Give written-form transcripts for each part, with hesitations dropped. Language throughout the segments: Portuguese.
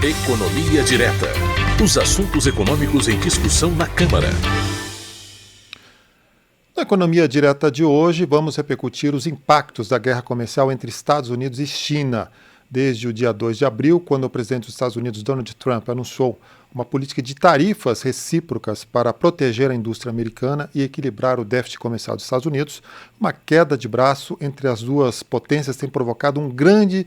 Economia Direta. Os assuntos econômicos em discussão na Câmara. Na Economia Direta de hoje, vamos repercutir os impactos da guerra comercial entre Estados Unidos e China. Desde o dia 2 de abril, quando o presidente dos Estados Unidos, Donald Trump, anunciou uma política de tarifas recíprocas para proteger a indústria americana e equilibrar o déficit comercial dos Estados Unidos, uma queda de braço entre as duas potências tem provocado uma grande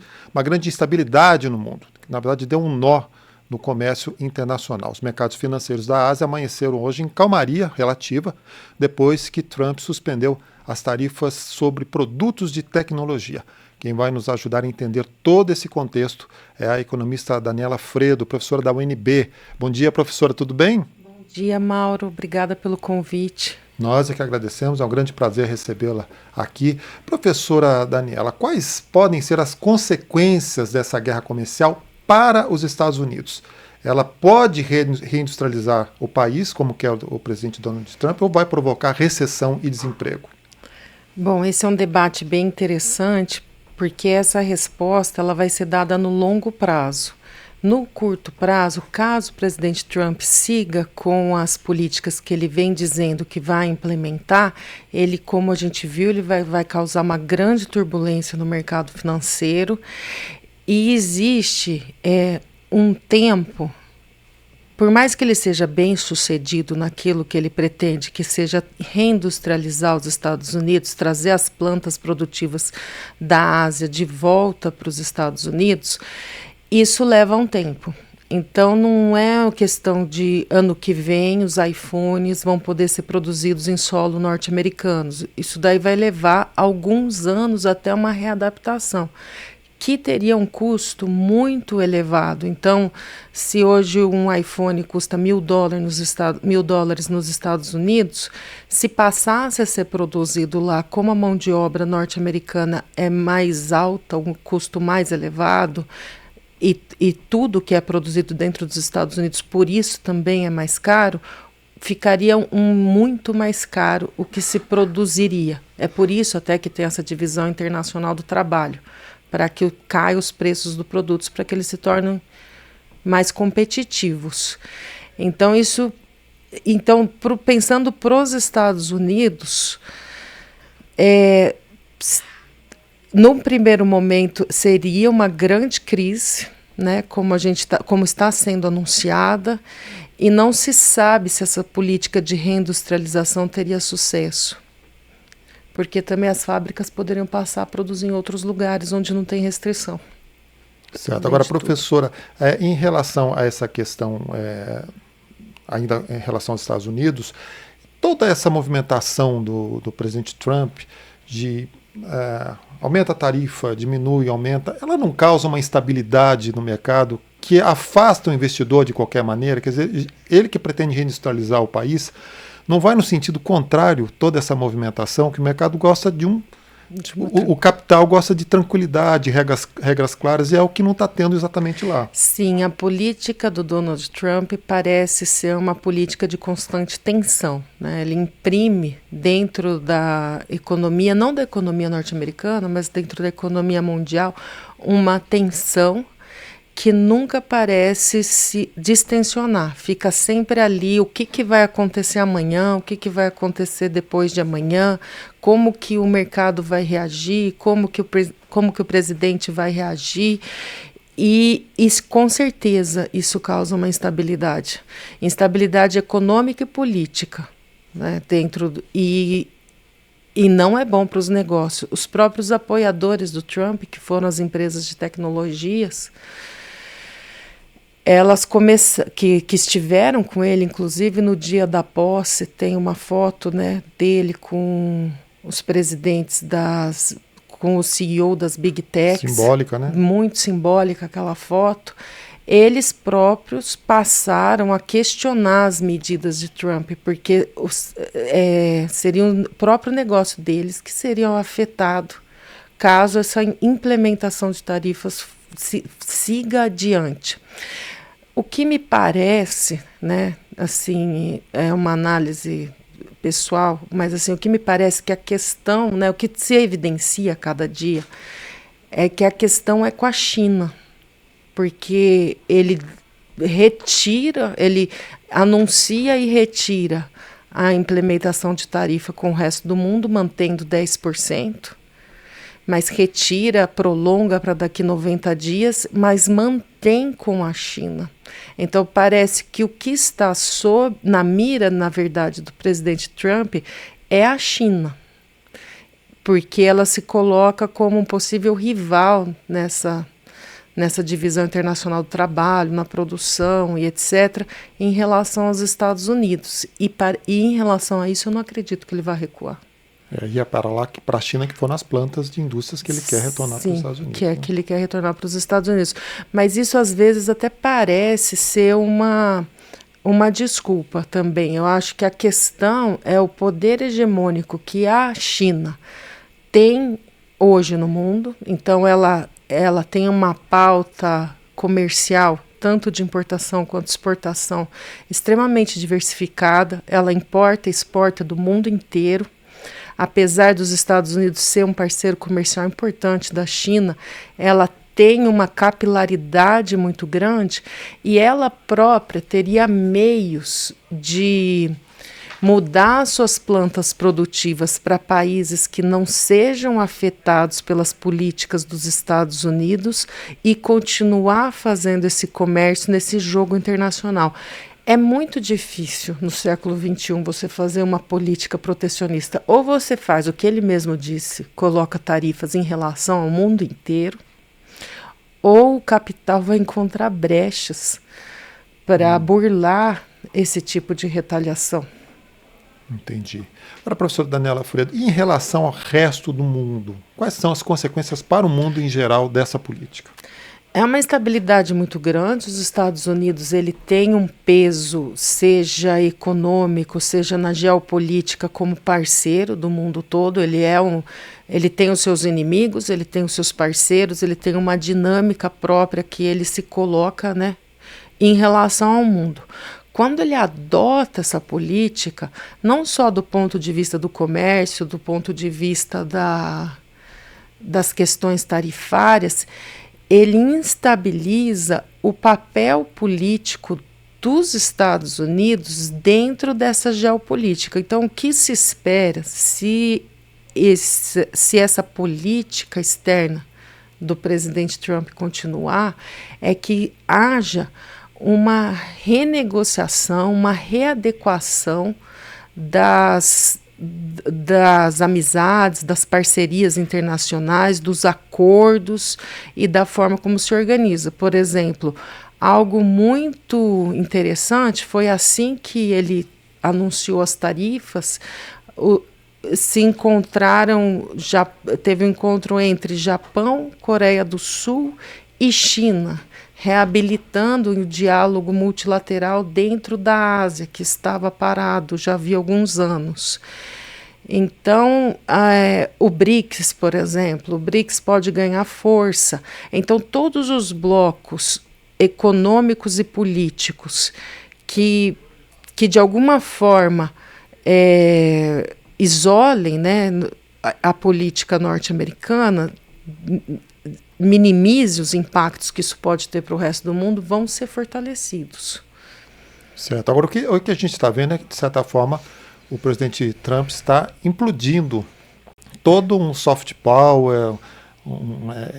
instabilidade no mundo. Na verdade, deu um nó no comércio internacional. Os mercados financeiros da Ásia amanheceram hoje em calmaria relativa, depois que Trump suspendeu as tarifas sobre produtos de tecnologia. Quem vai nos ajudar a entender todo esse contexto é a economista Daniela Fredo, professora da UNB. Bom dia, professora, tudo bem? Bom dia, Mauro. Obrigada pelo convite. Nós é que agradecemos, é um grande prazer recebê-la aqui. Professora Daniela, quais podem ser as consequências dessa guerra comercial para os Estados Unidos? Ela pode reindustrializar o país, como quer o presidente Donald Trump, ou vai provocar recessão e desemprego? Bom, esse é um debate bem interessante, porque essa resposta ela vai ser dada no longo prazo. No curto prazo, caso o presidente Trump siga com as políticas que ele vem dizendo que vai implementar, ele, como a gente viu, ele vai causar uma grande turbulência no mercado financeiro. E existe um tempo, por mais que ele seja bem sucedido naquilo que ele pretende, que seja reindustrializar os Estados Unidos, trazer as plantas produtivas da Ásia de volta para os Estados Unidos, isso leva um tempo. Então, não é uma questão de ano que vem os iPhones vão poder ser produzidos em solo norte-americano. Isso daí vai levar alguns anos até uma readaptação, que teria um custo muito elevado. Então, se hoje um iPhone custa $1.000 nos Estados Unidos, se passasse a ser produzido lá, como a mão de obra norte-americana é mais alta, um custo mais elevado, e tudo que é produzido dentro dos Estados Unidos, por isso também é mais caro, ficaria muito mais caro o que se produziria. É por isso até que tem essa divisão internacional do trabalho, para que caiam os preços dos produtos, para que eles se tornem mais competitivos. Então, pensando para os Estados Unidos, no primeiro momento seria uma grande crise, né, como está sendo anunciada, e não se sabe se essa política de reindustrialização teria sucesso, porque também as fábricas poderiam passar a produzir em outros lugares onde não tem restrição. Certo. Agora, professora, em relação a essa questão, ainda em relação aos Estados Unidos, toda essa movimentação do presidente Trump de aumenta a tarifa, diminui, aumenta, ela não causa uma instabilidade no mercado que afasta o investidor de qualquer maneira? Quer dizer, ele que pretende reindustrializar o país, não vai no sentido contrário toda essa movimentação, que o mercado gosta o capital gosta de tranquilidade, regras claras, e é o que não está tendo exatamente lá. Sim, a política do Donald Trump parece ser uma política de constante tensão, né? Ele imprime dentro da economia, não da economia norte-americana, mas dentro da economia mundial, uma tensão que nunca parece se distensionar, fica sempre ali, o que vai acontecer amanhã, o que vai acontecer depois de amanhã, como que o mercado vai reagir, como que o presidente vai reagir, e com certeza isso causa uma instabilidade econômica e política, né, e não é bom para os negócios. Os próprios apoiadores do Trump, que foram as empresas de tecnologias, elas que estiveram com ele, inclusive no dia da posse, tem uma foto, né, dele com os presidentes com o CEO das Big Techs. Simbólica, né? Muito simbólica aquela foto. Eles próprios passaram a questionar as medidas de Trump, porque seria o próprio negócio deles que seriam afetado caso essa implementação de tarifas siga adiante. O que me parece, né, assim, é uma análise pessoal, mas assim, o que me parece que a questão, né, o que se evidencia a cada dia, é que a questão é com a China. porque ele anuncia e retira a implementação de tarifa com o resto do mundo, mantendo 10%, mas retira, prolonga para daqui 90 dias, mas mantém com a China. Então, parece que o que está na mira, na verdade, do presidente Trump é a China, porque ela se coloca como um possível rival nessa divisão internacional do trabalho, na produção e etc., em relação aos Estados Unidos. E em relação a isso, eu não acredito que ele vá recuar. E é para lá, para a China, que foram as plantas de indústrias que ele quer retornar para os Estados Unidos. Que ele quer retornar para os Estados Unidos. Mas isso, às vezes, até parece ser uma desculpa também. Eu acho que a questão é o poder hegemônico que a China tem hoje no mundo. Então, ela tem uma pauta comercial, tanto de importação quanto exportação, extremamente diversificada. Ela importa e exporta do mundo inteiro. Apesar dos Estados Unidos ser um parceiro comercial importante da China, ela tem uma capilaridade muito grande e ela própria teria meios de mudar suas plantas produtivas para países que não sejam afetados pelas políticas dos Estados Unidos e continuar fazendo esse comércio nesse jogo internacional. É muito difícil no século XXI você fazer uma política protecionista. Ou você faz o que ele mesmo disse, coloca tarifas em relação ao mundo inteiro, ou o capital vai encontrar brechas para burlar esse tipo de retaliação. Entendi. Agora, professora Daniela Fureda, e em relação ao resto do mundo, quais são as consequências para o mundo em geral dessa política? É uma instabilidade muito grande. Os Estados Unidos ele tem um peso, seja econômico, seja na geopolítica, como parceiro do mundo todo. Ele tem os seus inimigos, ele tem os seus parceiros, ele tem uma dinâmica própria que ele se coloca, né, em relação ao mundo. Quando ele adota essa política, não só do ponto de vista do comércio, do ponto de vista das questões tarifárias, ele instabiliza o papel político dos Estados Unidos dentro dessa geopolítica. Então, o que se espera se essa política externa do presidente Trump continuar é que haja uma renegociação, uma readequação das amizades, das parcerias internacionais, dos acordos e da forma como se organiza. Por exemplo, algo muito interessante foi assim que ele anunciou as tarifas, teve um encontro entre Japão, Coreia do Sul e China, reabilitando o diálogo multilateral dentro da Ásia, que estava parado já havia alguns anos. Então, o BRICS, por exemplo, o BRICS pode ganhar força. Então, todos os blocos econômicos e políticos que de alguma forma isolem, né, a política norte-americana, minimize os impactos que isso pode ter para o resto do mundo, vão ser fortalecidos. Certo. Agora, o que a gente está vendo é que, de certa forma, o presidente Trump está implodindo todo um soft power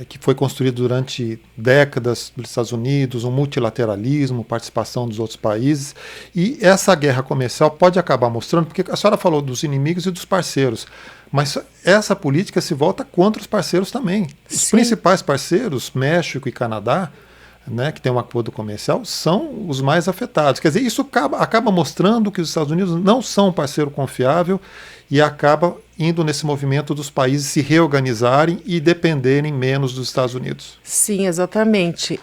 que foi construído durante décadas dos Estados Unidos, um multilateralismo, participação dos outros países, e essa guerra comercial pode acabar mostrando, porque a senhora falou dos inimigos e dos parceiros, mas essa política se volta contra os parceiros também. Os Sim. principais parceiros, México e Canadá, né, que tem um acordo comercial, são os mais afetados. Quer dizer, isso acaba mostrando que os Estados Unidos não são um parceiro confiável e acaba indo nesse movimento dos países se reorganizarem e dependerem menos dos Estados Unidos. Sim, exatamente.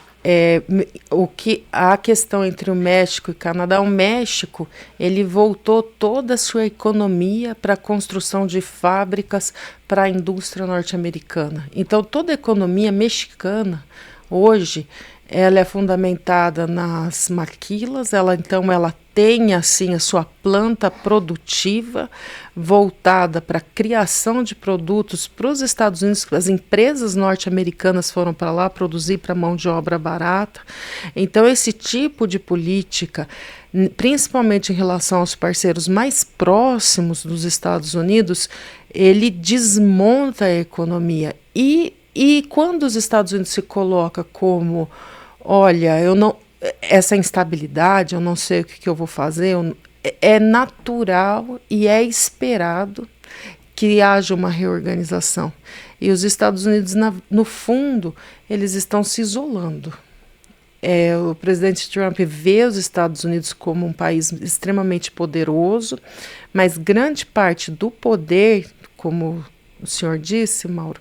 A questão entre o México e o Canadá, o México ele voltou toda a sua economia para a construção de fábricas para a indústria norte-americana. Então, toda a economia mexicana hoje ela é fundamentada nas maquilas, ela tenha assim a sua planta produtiva voltada para a criação de produtos para os Estados Unidos. As empresas norte-americanas foram para lá produzir para mão de obra barata. Então, esse tipo de política, principalmente em relação aos parceiros mais próximos dos Estados Unidos, ele desmonta a economia. E quando os Estados Unidos se coloca como, olha, essa instabilidade, eu não sei o que eu vou fazer, é natural e é esperado que haja uma reorganização. E os Estados Unidos, no fundo, eles estão se isolando. O presidente Trump vê os Estados Unidos como um país extremamente poderoso, mas grande parte do poder, como o senhor disse, Mauro,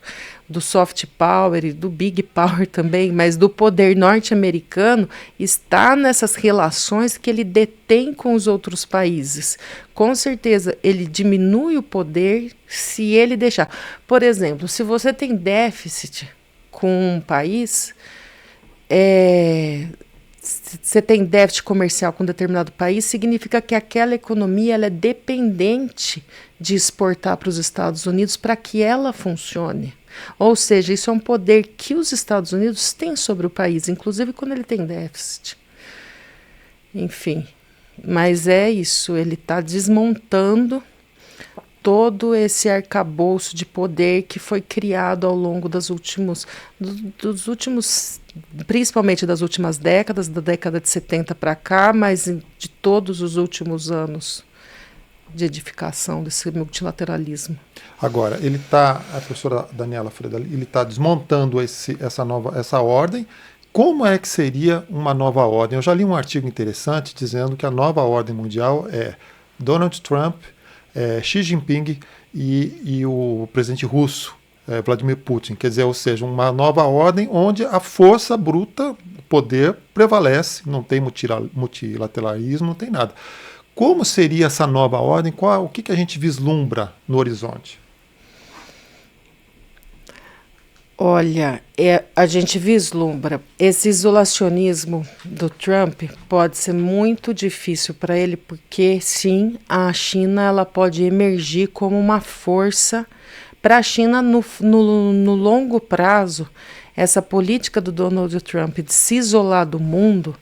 do soft power e do big power também, mas do poder norte-americano, está nessas relações que ele detém com os outros países. Com certeza, ele diminui o poder se ele deixar. Por exemplo, se você tem déficit com um país, você tem déficit comercial com um determinado país, significa que aquela economia ela é dependente de exportar para os Estados Unidos para que ela funcione. Ou seja, isso é um poder que os Estados Unidos têm sobre o país, inclusive quando ele tem déficit. Enfim, mas é isso, ele está desmontando todo esse arcabouço de poder que foi criado ao longo dos últimos, principalmente das últimas décadas, da década de 70 para cá, mas de todos os últimos anos de edificação desse multilateralismo. Agora, a professora Daniela Freda, ele está desmontando essa ordem. Como é que seria uma nova ordem? Eu já li um artigo interessante dizendo que a nova ordem mundial é Donald Trump, Xi Jinping e o presidente russo, Vladimir Putin. Quer dizer, ou seja, uma nova ordem onde a força bruta, o poder prevalece, não tem multilateralismo, não tem nada. Como seria essa nova ordem? O que a gente vislumbra no horizonte? Olha, a gente vislumbra esse isolacionismo do Trump pode ser muito difícil para ele, porque sim, a China ela pode emergir como uma força para a China no longo prazo. Essa política do Donald Trump de se isolar do mundo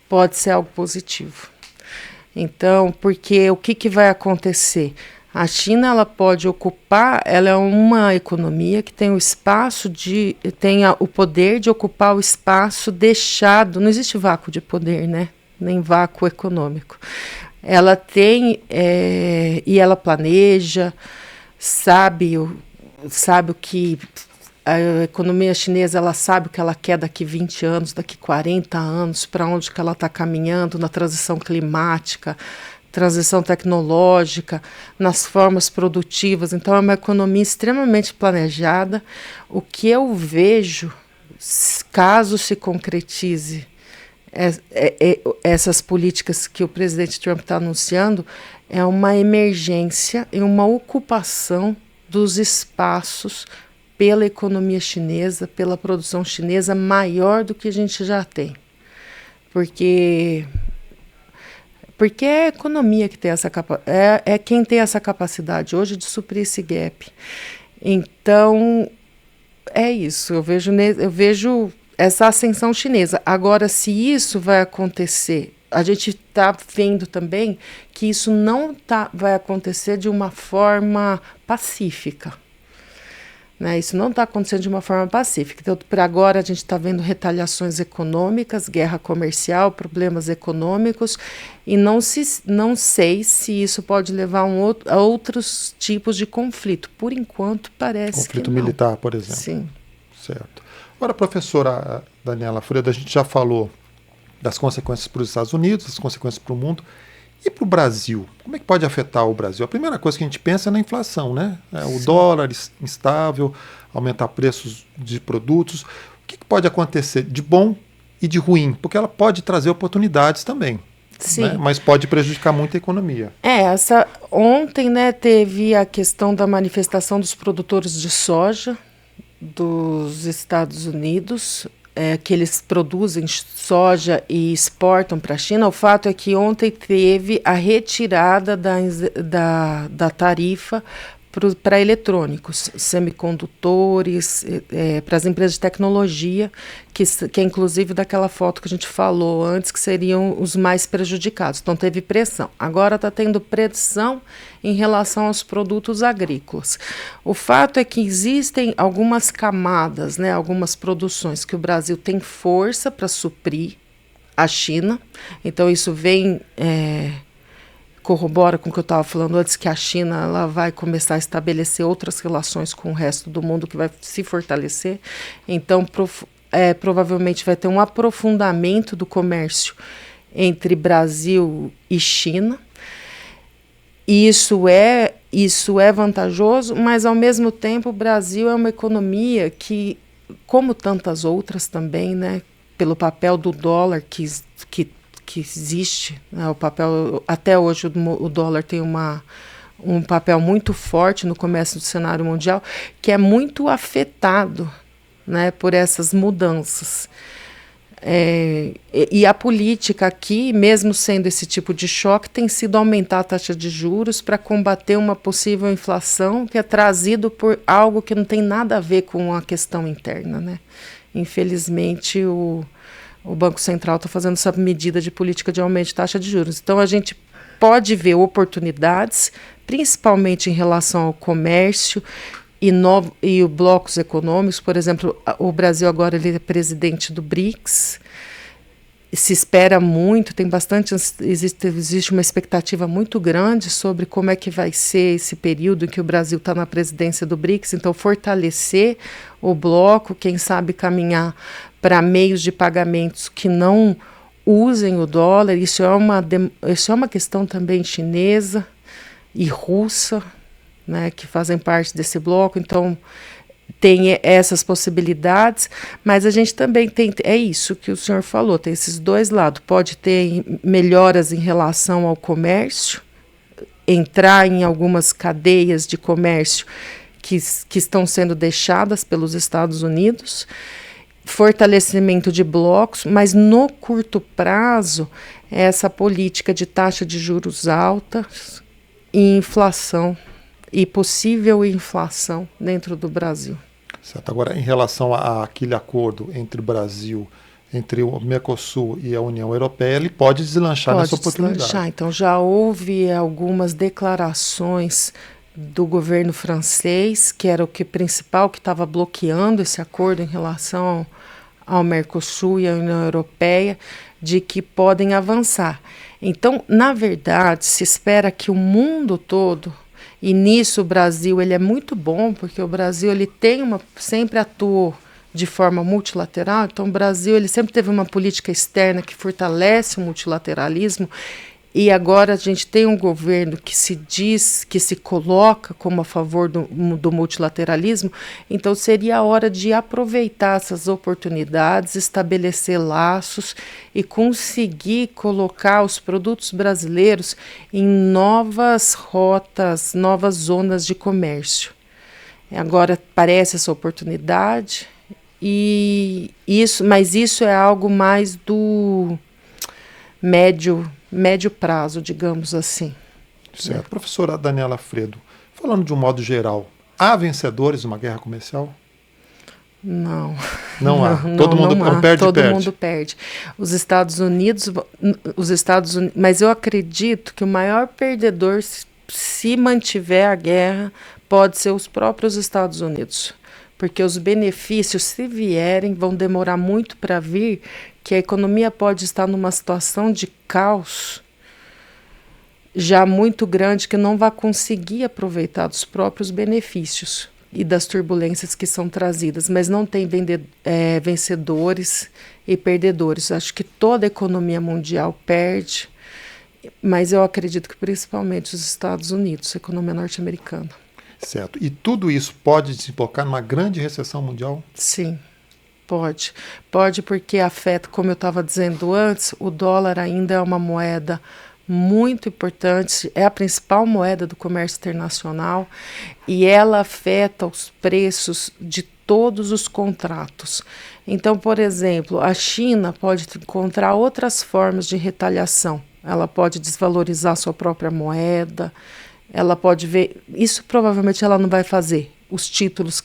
pode ser algo positivo. Então, porque o que vai acontecer? A China ela pode ocupar, ela é uma economia que tem o poder de ocupar o espaço deixado, não existe vácuo de poder, né? Nem vácuo econômico. Ela tem, e ela planeja, sabe o que a economia chinesa, ela sabe o que ela quer daqui 20 anos, daqui 40 anos, para onde que ela está caminhando na transição climática, transição tecnológica, nas formas produtivas. Então, é uma economia extremamente planejada. O que eu vejo, caso se concretize essas políticas que o presidente Trump está anunciando, é uma emergência e uma ocupação dos espaços pela economia chinesa, pela produção chinesa, maior do que a gente já tem. Porque é a economia que tem essa capacidade, é quem tem essa capacidade hoje de suprir esse gap. Então, é isso, eu vejo essa ascensão chinesa. Agora, se isso vai acontecer, a gente está vendo também que isso não vai acontecer de uma forma pacífica. Né? Isso não está acontecendo de uma forma pacífica. Então, por agora, a gente está vendo retaliações econômicas, guerra comercial, problemas econômicos, e não sei se isso pode levar a outros tipos de conflito. Por enquanto, parece conflito que não. Militar, por exemplo. Sim. Certo. Agora, professora Daniela Freda, a gente já falou das consequências para os Estados Unidos, das consequências para o mundo. E para o Brasil? Como é que pode afetar o Brasil? A primeira coisa que a gente pensa é na inflação, né? O dólar instável, aumentar preços de produtos. O que pode acontecer de bom e de ruim? Porque ela pode trazer oportunidades também. Sim. Né? Mas pode prejudicar muito a economia. Ontem, né, teve a questão da manifestação dos produtores de soja dos Estados Unidos. que eles produzem soja e exportam para a China. O fato é que ontem teve a retirada da tarifa para eletrônicos, semicondutores, para as empresas de tecnologia, que é inclusive daquela foto que a gente falou antes, que seriam os mais prejudicados. Então teve pressão. Agora está tendo pressão em relação aos produtos agrícolas. O fato é que existem algumas camadas, né, algumas produções que o Brasil tem força para suprir a China. Então isso vem... corrobora com o que eu estava falando antes, que a China ela vai começar a estabelecer outras relações com o resto do mundo, que vai se fortalecer. Então, provavelmente vai ter um aprofundamento do comércio entre Brasil e China. E isso é vantajoso, mas, ao mesmo tempo, o Brasil é uma economia que, como tantas outras também, né, pelo papel do dólar que existe, né, o papel, até hoje o dólar tem um papel muito forte no comércio do cenário mundial, que é muito afetado, né, por essas mudanças. E a política aqui, mesmo sendo esse tipo de choque, tem sido aumentar a taxa de juros para combater uma possível inflação que é trazido por algo que não tem nada a ver com a questão interna, né? Infelizmente, o Banco Central está fazendo essa medida de política de aumento de taxa de juros. Então, a gente pode ver oportunidades, principalmente em relação ao comércio e os blocos econômicos. Por exemplo, o Brasil agora ele é presidente do BRICS. Se espera muito, existe uma expectativa muito grande sobre como é que vai ser esse período em que o Brasil está na presidência do BRICS. Então, fortalecer o bloco, quem sabe caminhar para meios de pagamentos que não usem o dólar. Isso é uma questão também chinesa e russa, né, que fazem parte desse bloco. Então, tem essas possibilidades, mas a gente também tem, é isso que o senhor falou, tem esses dois lados. Pode ter melhoras em relação ao comércio, entrar em algumas cadeias de comércio que estão sendo deixadas pelos Estados Unidos, fortalecimento de blocos, mas no curto prazo, essa política de taxa de juros alta e inflação, e possível inflação dentro do Brasil. Certo. Agora, em relação àquele acordo entre o Brasil, entre o Mercosul e a União Europeia, ele pode deslanchar nessa oportunidade. Deslanchar. Então, já houve algumas declarações do governo francês, que era o principal que estava bloqueando esse acordo em relação ao Mercosul e à União Europeia, de que podem avançar. Então, na verdade, se espera que o mundo todo... E nisso o Brasil ele é muito bom, porque o Brasil ele sempre atuou de forma multilateral. Então o Brasil ele sempre teve uma política externa que fortalece o multilateralismo. E agora a gente tem um governo que se coloca como a favor do multilateralismo. Então seria a hora de aproveitar essas oportunidades, estabelecer laços e conseguir colocar os produtos brasileiros em novas rotas, novas zonas de comércio. Agora aparece essa oportunidade, mas isso é algo mais do médio prazo, digamos assim. Certo. Professora Daniela Fredo, falando de um modo geral, há vencedores numa guerra comercial? Não. Não há. Todo mundo perde. Todo mundo perde. Os Estados Unidos, mas eu acredito que o maior perdedor, se mantiver a guerra, pode ser os próprios Estados Unidos. Porque os benefícios, se vierem, vão demorar muito para vir, que a economia pode estar numa situação de caos já muito grande, que não vai conseguir aproveitar dos próprios benefícios e das turbulências que são trazidas. Mas não tem vencedores e perdedores. Acho que toda a economia mundial perde, mas eu acredito que principalmente os Estados Unidos, a economia norte-americana. Certo. E tudo isso pode desembocar numa grande recessão mundial? Sim, pode. Pode, porque afeta, como eu estava dizendo antes, o dólar ainda é uma moeda muito importante, é a principal moeda do comércio internacional e ela afeta os preços de todos os contratos. Então, por exemplo, a China pode encontrar outras formas de retaliação. Ela pode desvalorizar sua própria moeda, ela pode ver... Isso provavelmente ela não vai fazer. Os títulos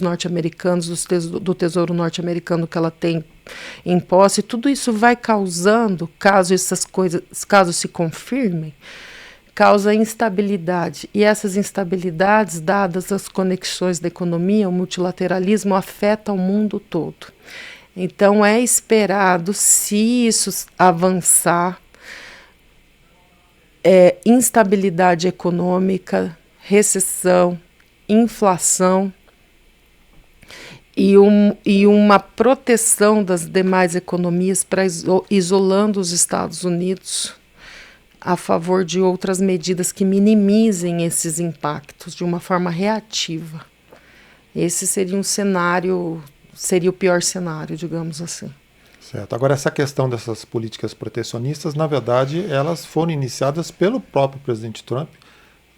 norte-americanos, do Tesouro norte-americano que ela tem em posse, tudo isso vai causando, caso se confirmem, causa instabilidade. E essas instabilidades, dadas as conexões da economia, o multilateralismo afeta o mundo todo. Então é esperado, se isso avançar, instabilidade econômica, recessão, inflação e uma proteção das demais economias para isolando os Estados Unidos a favor de outras medidas que minimizem esses impactos de uma forma reativa. Esse seria seria o pior cenário, digamos assim. Certo. Agora, essa questão dessas políticas protecionistas, na verdade, elas foram iniciadas pelo próprio presidente Trump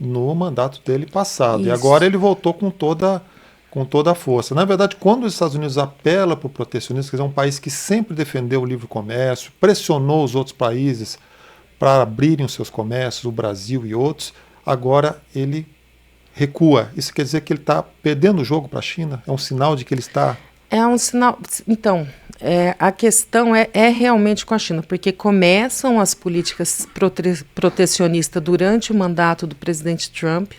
no mandato dele passado. Isso. E agora ele voltou com toda a força. Na verdade, quando os Estados Unidos apela para o protecionismo, quer dizer, um país que sempre defendeu o livre comércio, pressionou os outros países para abrirem os seus comércios, o Brasil e outros, agora ele recua. Isso quer dizer que ele está perdendo o jogo para a China? É um sinal de que ele está... É um sinal... Então, a questão é realmente com a China, porque começam as políticas protecionistas durante o mandato do presidente Trump,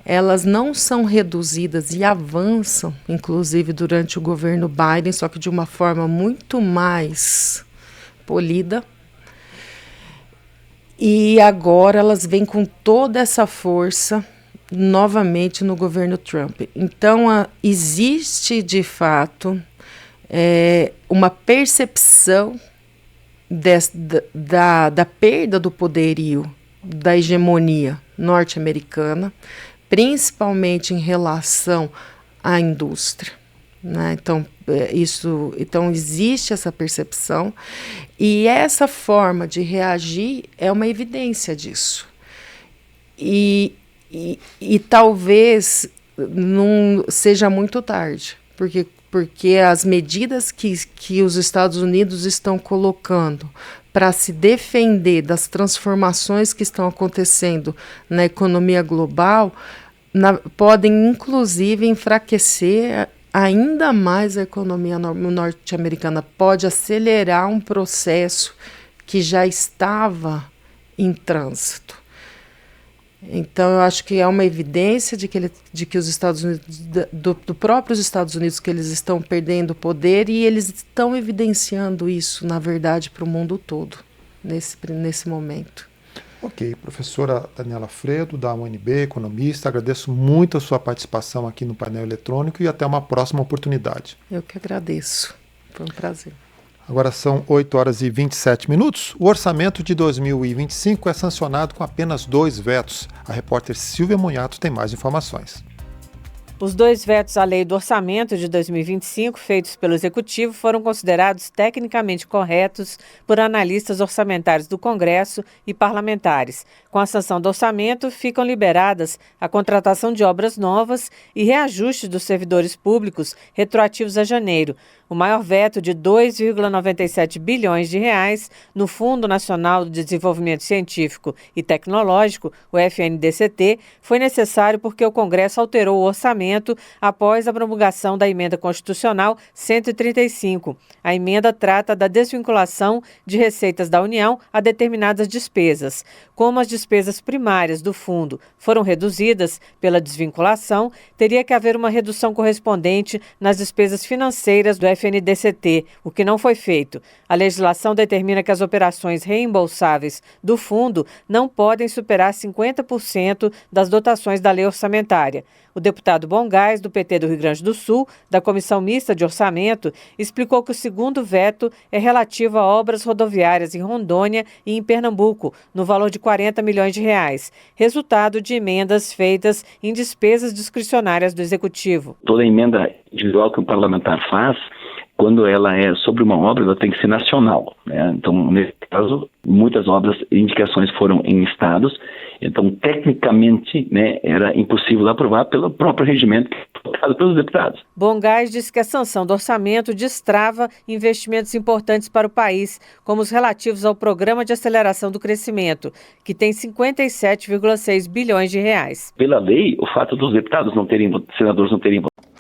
elas não são reduzidas e avançam, inclusive durante o governo Biden, só que de uma forma muito mais polida. E agora elas vêm com toda essa força novamente no governo Trump. Então, existe, de fato, uma percepção da perda do poderio, da hegemonia norte-americana, principalmente em relação à indústria, né? Então existe essa percepção e essa forma de reagir é uma evidência disso. E talvez não seja muito tarde, porque as medidas que os Estados Unidos estão colocando para se defender das transformações que estão acontecendo na economia global podem, inclusive, enfraquecer ainda mais a economia norte-americana, pode acelerar um processo que já estava em trânsito. Então, eu acho que é uma evidência de que os Estados Unidos, do próprios Estados Unidos, que eles estão perdendo poder e eles estão evidenciando isso, na verdade, para o mundo todo, nesse momento. Ok, professora Daniela Fredo, da UNB, economista, agradeço muito a sua participação aqui no painel eletrônico e até uma próxima oportunidade. Eu que agradeço, foi um prazer. Agora são 8 horas e 27 minutos. O orçamento de 2025 é sancionado com apenas 2 vetos. A repórter Silvia Munhato tem mais informações. Os 2 vetos à lei do orçamento de 2025 feitos pelo Executivo foram considerados tecnicamente corretos por analistas orçamentários do Congresso e parlamentares. Com a sanção do orçamento, ficam liberadas a contratação de obras novas e reajustes dos servidores públicos retroativos a janeiro. O maior veto de 2,97 bilhões de reais no Fundo Nacional de Desenvolvimento Científico e Tecnológico, o FNDCT, foi necessário porque o Congresso alterou o orçamento após a promulgação da Emenda Constitucional 135. A emenda trata da desvinculação de receitas da União a determinadas despesas. Como as despesas primárias do fundo foram reduzidas pela desvinculação, teria que haver uma redução correspondente nas despesas financeiras do FNDCT, o que não foi feito. A legislação determina que as operações reembolsáveis do fundo não podem superar 50% das dotações da lei orçamentária. O deputado Bongás, do PT do Rio Grande do Sul, da Comissão Mista de Orçamento, explicou que o segundo veto é relativo a obras rodoviárias em Rondônia e em Pernambuco, no valor de 40 milhões de reais, resultado de emendas feitas em despesas discricionárias do Executivo. Toda emenda individual que o parlamentar faz quando ela é sobre uma obra, ela tem que ser nacional, né? Então, nesse caso, muitas obras, indicações foram em estados, então, tecnicamente, né, era impossível aprovar pelo próprio regimento votado pelos deputados. Bongás disse que a sanção do orçamento destrava investimentos importantes para o país, como os relativos ao Programa de Aceleração do Crescimento, que tem 57,6 bilhões de reais. Pela lei, o fato dos deputados senadores não terem votado